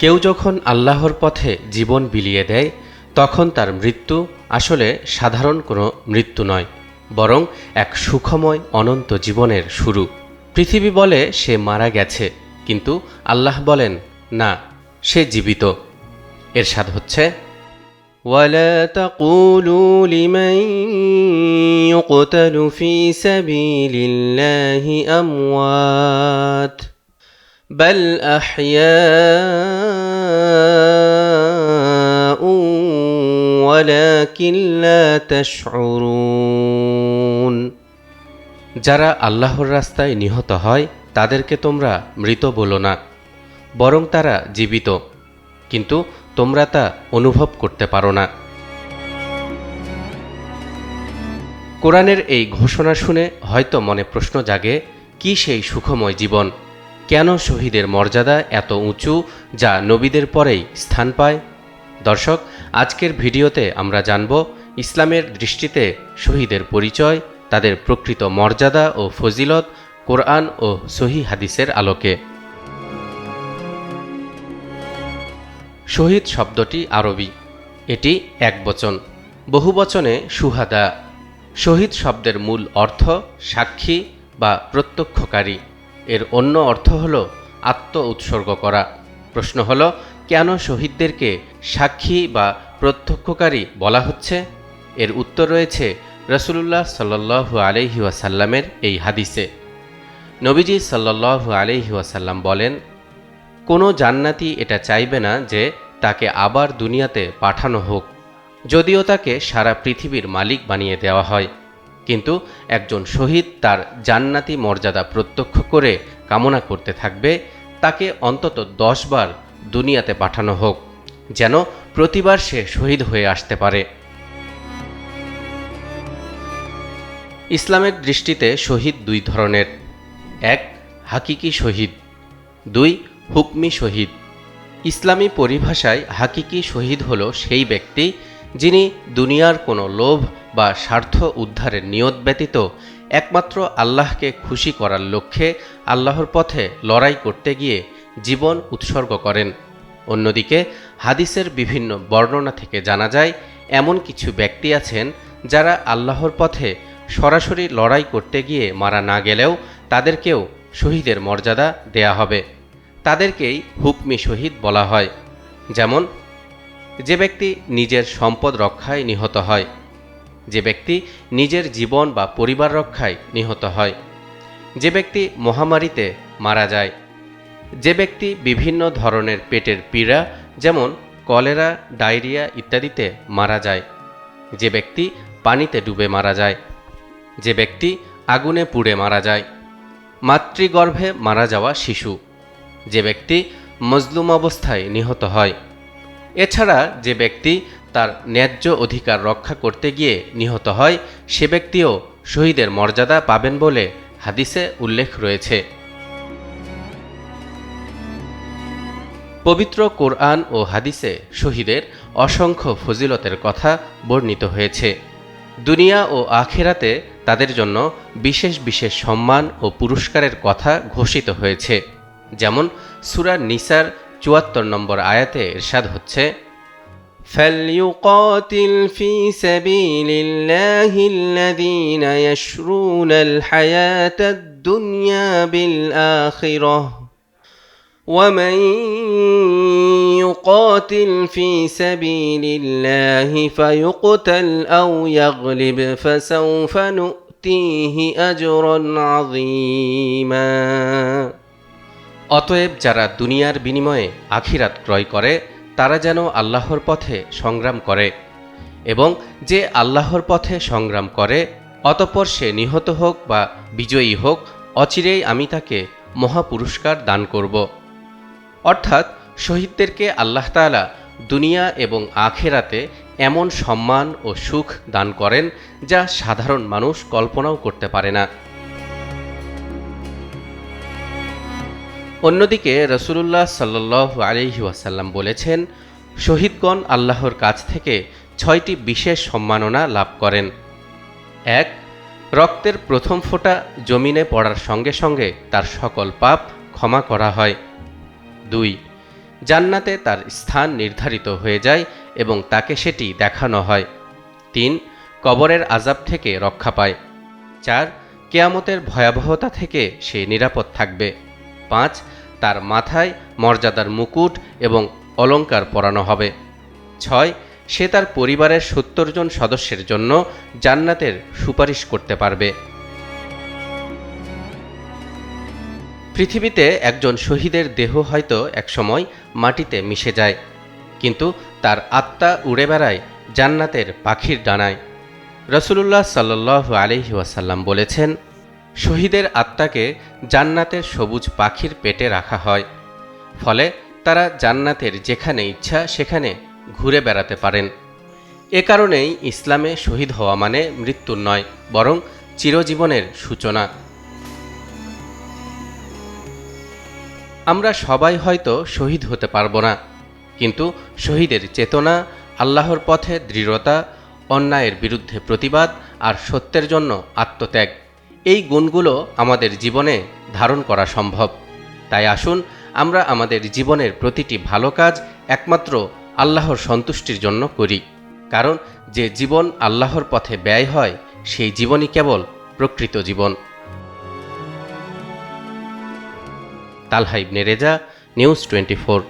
কেউ যখন আল্লাহর পথে জীবন বিলিয়ে দেয় তখন তার মৃত্যু আসলে সাধারণ কোনো মৃত্যু নয়, বরং এক সুখময় অনন্ত জীবনের শুরু। পৃথিবী বলে সে মারা গেছে, কিন্তু আল্লাহ বলেন না, সে জীবিত। এরশাদ হচ্ছে, وَلَا تَقُولُوا لِمَن يُقْتَلُ فِي سَبِيلِ اللَّهِ أَمْوَاتٌ بَلْ أَحْيَاءٌ وَلَكِن لَّا تَشْعُرُونَ। যারা আল্লাহর রাস্তায় নিহত হয় তাদেরকে তোমরা মৃত বলো না, বরং তারা জীবিত, কিন্তু তোমরা তা অনুভব করতে পারো না। কোরআনের এই ঘোষণা শুনে হয়তো মনে প্রশ্ন জাগে, কি সেই সুখময় জীবন? কেন শহীদের মর্যাদা এত উঁচু, যা নবীদের পরেই স্থান পায়? দর্শক, আজকের ভিডিওতে আমরা জানব ইসলামের দৃষ্টিতে শহীদের পরিচয়, তাদের প্রকৃত মর্যাদা ও ফজিলত কোরআন ও সহিহ হাদিসের আলোকে। শহীদ শব্দটি আরবি, এটি একবচন, বহুবচনে শুহাদা। শহীদ শব্দের মূল অর্থ সাক্ষী বা প্রত্যক্ষকারী। এর অন্য অর্থ হল আত্ম উৎসর্গ করা। প্রশ্ন হল, কেন শহীদদেরকে সাক্ষী বা প্রত্যক্ষকারী বলা হচ্ছে? এর উত্তর রয়েছে রাসূলুল্লাহ সাল্লাল্লাহু আলাইহি ওয়াসাল্লামের এই হাদিসে। নবীজি সাল্লাল্লাহু আলাইহি ওয়াসাল্লাম বলেন, কোনো জান্নাতি এটা চাইবে না যে তাকে আবার দুনিয়াতে পাঠানো হোক, যদিও তাকে সারা পৃথিবীর মালিক বানিয়ে দেওয়া হয়। কিন্তু একজন শহীদ তার জান্নাতি মর্যাদা প্রত্যক্ষ করে কামনা করতে থাকবে তাকে অন্তত 10 বার দুনিয়াতে পাঠানো হোক, যেন প্রতিবার সে শহীদ হয়ে আসতে পারে। ইসলামের দৃষ্টিতে শহীদ দুই ধরনের। এক, হাকিকি শহীদ। দুই, হুকমি শহীদ। ইসলামী পরিভাষায় হাকিকি শহীদ হল সেই ব্যক্তি যিনি দুনিয়ার কোনো লোভ বা স্বার্থ উদ্ধারের নিয়ত ব্যতীত একমাত্র আল্লাহকে খুশি করার লক্ষ্যে আল্লাহর পথে লড়াই করতে গিয়ে জীবন উৎসর্গ করেন। অন্যদিকে হাদিসের বিভিন্ন বর্ণনা থেকে জানা যায় এমন কিছু ব্যক্তি আছেন যারা আল্লাহর পথে সরাসরি লড়াই করতে গিয়ে মারা না গেলেও তাদেরকেও শহীদের মর্যাদা দেয়া হবে। তাদেরকেই হুকমি শহীদ বলা হয়। যেমন, যে ব্যক্তি নিজের সম্পদ রক্ষায় নিহত হয়, যে ব্যক্তি নিজের জীবন বা পরিবার রক্ষায় নিহত হয়, যে ব্যক্তি মহামারীতে মারা যায়, যে ব্যক্তি বিভিন্ন ধরনের পেটের পীড়া যেমন কলেরা, ডায়রিয়া ইত্যাদিতে মারা যায়, যে ব্যক্তি পানিতে ডুবে মারা যায়, যে ব্যক্তি আগুনে পুড়ে মারা যায়, মাতৃগর্ভে মারা যাওয়া শিশু, যে ব্যক্তি মজলুম অবস্থায় নিহত হয়, এছাড়া যে ব্যক্তি তার ন্যায্য অধিকার রক্ষা করতে গিয়ে নিহত হয় সে ব্যক্তিও শহীদের মর্যাদা পাবেন বলে হাদিসে উল্লেখ রয়েছে। পবিত্র কোরআন ও হাদিসে শহীদের অসংখ্য ফজিলতের কথা বর্ণিত হয়েছে। দুনিয়া ও আখিরাতে তাদের জন্য বিশেষ বিশেষ সম্মান ও পুরস্কারের কথা ঘোষিত হয়েছে। যেমন সূরা নিসার ৭৪ নম্বর আয়াতে ইরশাদ হচ্ছে, فَلْيُقَاتِلْ فِي سَبِيلِ اللَّهِ الَّذِينَ يَشْرُونَ الْحَيَاةَ الدُّنْيَا بِالْآخِرَةِ وَمَنْ يُقَاتِلْ فِي سَبِيلِ اللَّهِ فَيُقْتَلْ أَوْ يَغْلِبْ فَسَوْفَ نُؤْتِيهِ أَجْرًا عَظِيمًا। অতএব যারা দুনিয়ার বিনিময়ে আখিরাত ক্রয় করে তারা যেন আল্লাহর পথে সংগ্রাম করে, এবং যে আল্লাহর পথে সংগ্রাম করে অতঃপর সে নিহত হোক বা বিজয়ী হোক, অচিরেই আমি তাকে মহাপুরস্কার দান করব। অর্থাৎ শহীদদেরকে আল্লাহ তাআলা দুনিয়া এবং আখিরাতে এমন সম্মান ও সুখ দান করেন যা সাধারণ মানুষ কল্পনাও করতে পারে না। অন্যদিকে রাসূলুল্লাহ সাল্লাল্লাহু আলাইহি ওয়াসাল্লাম বলেছেন, শহীদগণ আল্লাহর কাছ থেকে 6টি বিশেষ সম্মাননা লাভ করেন। 1, রক্তের প্রথম ফোঁটা জমিনে পড়ার সঙ্গে সঙ্গে তার সকল পাপ ক্ষমা করা হয়। 2, জান্নাতে তার স্থান নির্ধারিত হয়ে যায় এবং তাকে সেটি দেখানো হয়। 3. কবরের আযাব থেকে রক্ষা পায়। 4. কিয়ামতের ভয়াবহতা থেকে সে নিরাপদ থাকবে। 5. তার মাথায় মর্যাদার মুকুট এবং অলংকার পরানো হবে। 6. সে তার পরিবারের 70 জন সদস্যের জন্য জান্নাতের সুপারিশ করতে পারবে। পৃথিবীতে একজন শহীদের দেহ হয়তো একসময় মাটিতে মিশে যায়, কিন্তু তার আত্মা উড়ে বেড়ায় জান্নাতের পাখির ডানায়। রাসূলুল্লাহ সাল্লাল্লাহু আলাইহি ওয়াসাল্লাম বলেছেন, শহীদের আত্মাকে জান্নাতের সবুজ পাখির পেটে রাখা হয়, ফলে তারা জান্নাতের যেখানে ইচ্ছা সেখানে ঘুরে বেড়াতে পারেন। এ কারণেই ইসলামে শহীদ হওয়া মানে মৃত্যুর নয়, বরং চিরজীবনের সূচনা। আমরা সবাই হয়তো শহীদ হতে পারবো না, কিন্তু শহীদের চেতনা, আল্লাহর পথে দৃঢ়তা, অন্যায়ের বিরুদ্ধে প্রতিবাদ আর সত্যের জন্য আত্মত্যাগ, এই গুণগুলো আমাদের জীবনে ধারণ করা সম্ভব। তাই আসুন আমরা আমাদের জীবনের প্রতিটি ভালো কাজ একমাত্র আল্লাহর সন্তুষ্টির জন্য করি, কারণ যে জীবন আল্লাহর পথে ব্যয় হয় সেই জীবনই কেবল প্রকৃত জীবন। তালহা ইবনে রেজা, নিউজ 24।